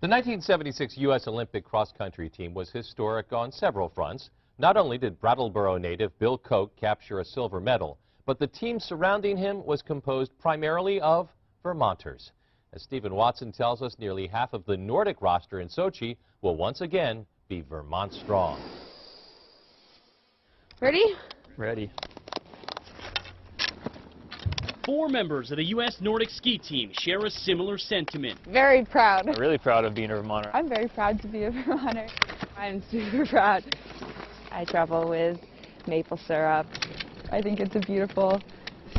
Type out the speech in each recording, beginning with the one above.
The 1976 U.S. Olympic cross-country team was historic on several fronts. Not only did Brattleboro native Bill Koch capture a silver medal, but the team surrounding him was composed primarily of Vermonters. As Stephen Watson tells us, nearly half of the Nordic roster in Sochi will once again be Vermont strong. Ready? Ready. 4 members of the U.S. Nordic ski team share a similar sentiment. Very proud. I'm really proud of being a Vermonter. I'm very proud to be a Vermonter. I'm super proud. I travel with maple syrup. I think it's a beautiful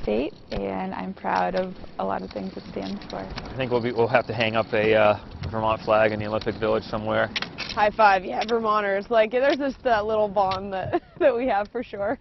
state, and I'm proud of a lot of things it stands for. I think we'll have to hang up a Vermont flag in the Olympic Village somewhere. High five, yeah, Vermonters. Like, there's just that little bond that we have for sure.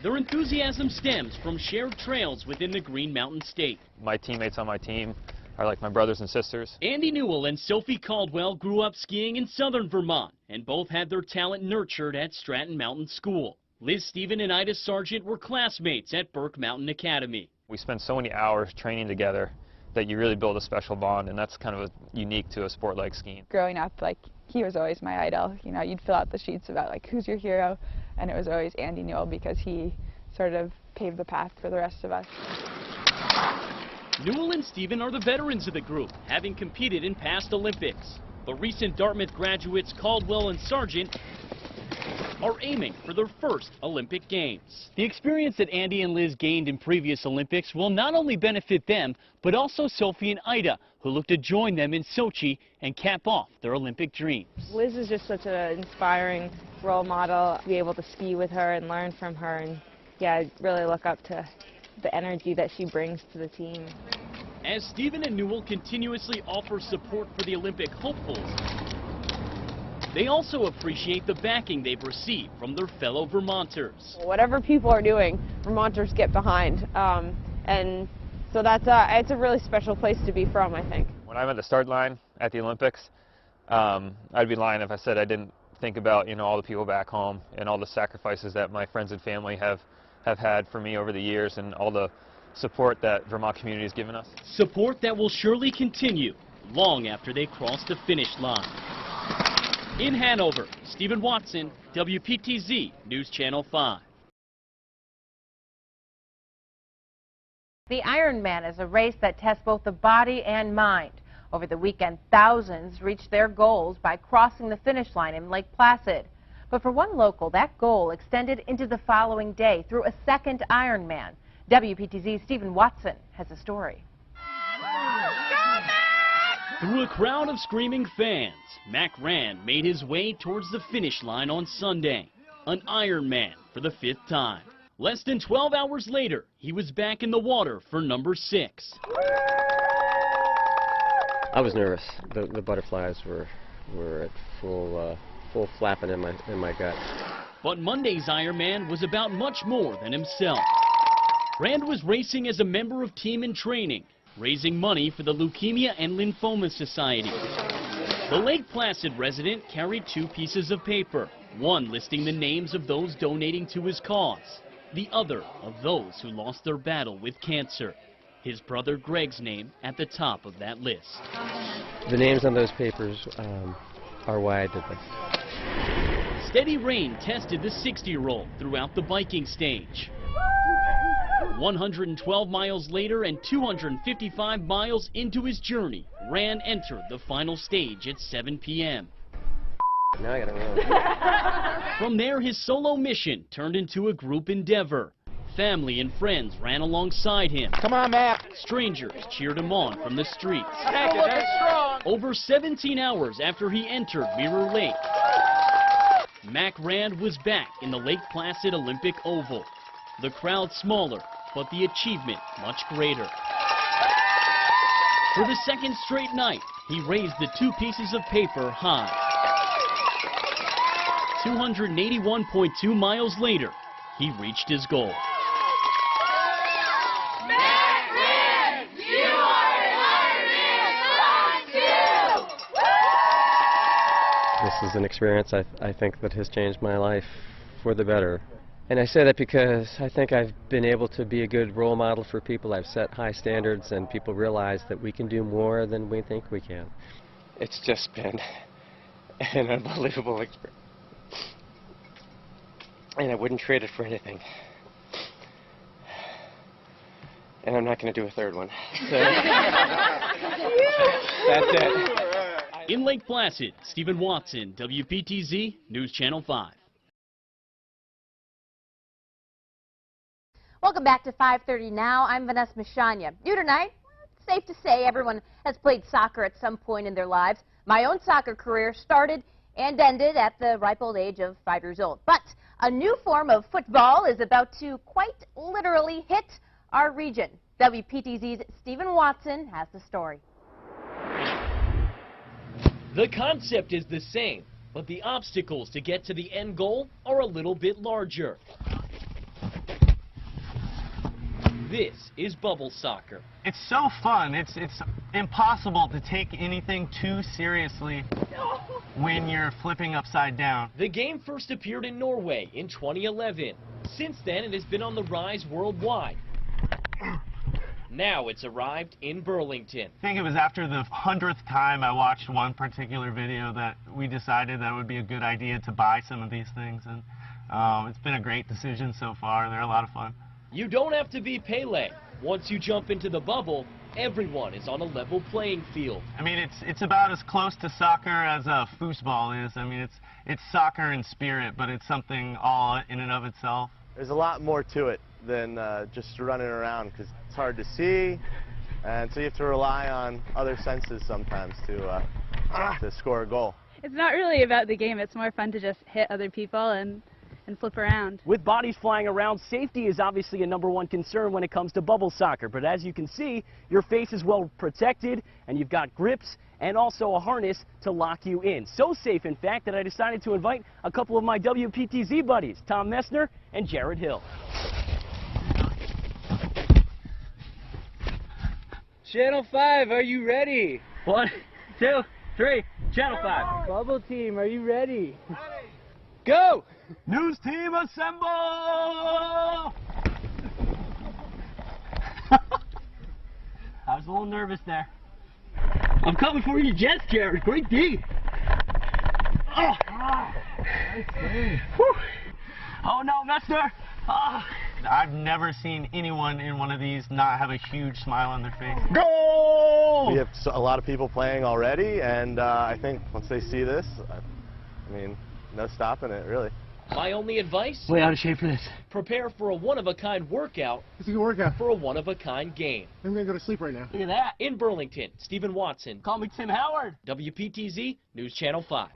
Their enthusiasm stems from shared trails within the Green Mountain State. My teammates on my team are like my brothers and sisters. Andy Newell and Sophie Caldwell grew up skiing in southern Vermont and both had their talent nurtured at Stratton Mountain School. Liz Stephen and Ida Sargent were classmates at Burke Mountain Academy. We spend so many hours training together that you really build a special bond, and that's kind of unique to a sport like skiing. Growing up, like, he was always my idol. You know, you'd fill out the sheets about, like, who's your hero, and it was always Andy Newell because he sort of paved the path for the rest of us. Newell and Stephen are the veterans of the group, having competed in past Olympics. The recent Dartmouth graduates Caldwell and Sargent are aiming for their first Olympic Games. The experience that Andy and Liz gained in previous Olympics will not only benefit them, but also Sophie and Ida, who look to join them in Sochi and cap off their Olympic dreams. Liz is just such an inspiring role model. To be able to ski with her and learn from her, and yeah, I really look up to the energy that she brings to the team. As Stephen and Newell continuously offer support for the Olympic hopefuls, they also appreciate the backing they've received from their fellow Vermonters. Whatever people are doing, Vermonters get behind, and so it's a really special place to be from, I think. When I'm at the start line at the Olympics, I'd be lying if I said I didn't think about, you know, all the people back home and all the sacrifices that my friends and family have had for me over the years, and all the support that Vermont community has given us. Support that will surely continue long after they cross the finish line. In Hanover, Stephen Watson, WPTZ News Channel 5. The Ironman is a race that tests both the body and mind. Over the weekend, thousands reached their goals by crossing the finish line in Lake Placid. But for one local, that goal extended into the following day through a second Ironman. WPTZ's Stephen Watson has a story. Through a crowd of screaming fans, Mac Rand made his way towards the finish line on Sunday. An Ironman for the 5th time. Less than 12 hours later, he was back in the water for number 6. I was nervous. The butterflies were at full flapping in my gut. But Monday's Ironman was about much more than himself. Rand was racing as a member of Team in Training, raising money for the Leukemia and Lymphoma Society. The Lake Placid resident carried 2 pieces of paper, one listing the names of those donating to his cause, the other of those who lost their battle with cancer. His brother Greg's name at the top of that list. The names on those papers are why I did this. Steady rain tested the 60-year-old throughout the biking stage. 112 miles later and 255 miles into his journey, Rand entered the final stage at 7 p.m. Now I gotta run. From there, his solo mission turned into a group endeavor. Family and friends ran alongside him. Come on, Matt. Strangers cheered him on from the streets. Strong. Over 17 hours after he entered Mirror Lake, Mac Rand was back in the Lake Placid Olympic Oval. The crowd smaller, but the achievement much greater. For the second straight night, he raised the 2 pieces of paper high. 281.2 miles later, he reached his goal. This is an experience I think that has changed my life for the better. And I say that because I think I've been able to be a good role model for people. I've set high standards, and people realize that we can do more than we think we can. It's just been an unbelievable experience. And I wouldn't trade it for anything. And I'm not going to do a third one. So, that's it. In Lake Placid, Stephen Watson, WPTZ, News Channel 5. Welcome back to 5:30 now. I'm Vanessa Mashanya. New tonight, it's safe to say everyone has played soccer at some point in their lives. My own soccer career started and ended at the ripe old age of 5 years old. But a new form of football is about to quite literally hit our region. WPTZ's Stephen Watson has the story. The concept is the same, but the obstacles to get to the end goal are a little bit larger. This is bubble soccer. It's so fun. It's impossible to take anything too seriously when you're flipping upside down. The game first appeared in Norway in 2011. Since then, it has been on the rise worldwide. Now it's arrived in Burlington. I think it was after the 100th time I watched one particular video that we decided that it would be a good idea to buy some of these things, and it's been a great decision so far. They're a lot of fun. You don't have to be Pele. Once you jump into the bubble, everyone is on a level playing field. I mean, it's about as close to soccer as a foosball is. I mean, it's soccer in spirit, but it's something all in and of itself. There's a lot more to it than just running around, because it's hard to see, and so you have to rely on other senses sometimes to score a goal. It's not really about the game. It's more fun to just hit other people and flip around. With bodies flying around, safety is obviously a #1 concern when it comes to bubble soccer. But as you can see, your face is well protected, and you've got grips and also a harness to lock you in. So safe, in fact, that I decided to invite a couple of my WPTZ buddies, Tom Messner and Jared Hill. Channel 5, are you ready? 1, 2, 3, Channel 5. Bubble team, are you ready? Go! News team assemble! I was a little nervous there. I'm coming for you, Jets, Jared. Great D. Oh, oh no, Messner. Oh. I've never seen anyone in one of these not have a huge smile on their face. Goal! We have a lot of people playing already, and I think once they see this, I mean, no stopping it, really. My only advice? Way out of shape for this. Prepare for a one-of-a-kind workout. It's a good workout. For a one-of-a-kind game. I'm going to go to sleep right now. Look at that. In Burlington, Stephen Watson. Call me Tim Howard. WPTZ, News Channel 5.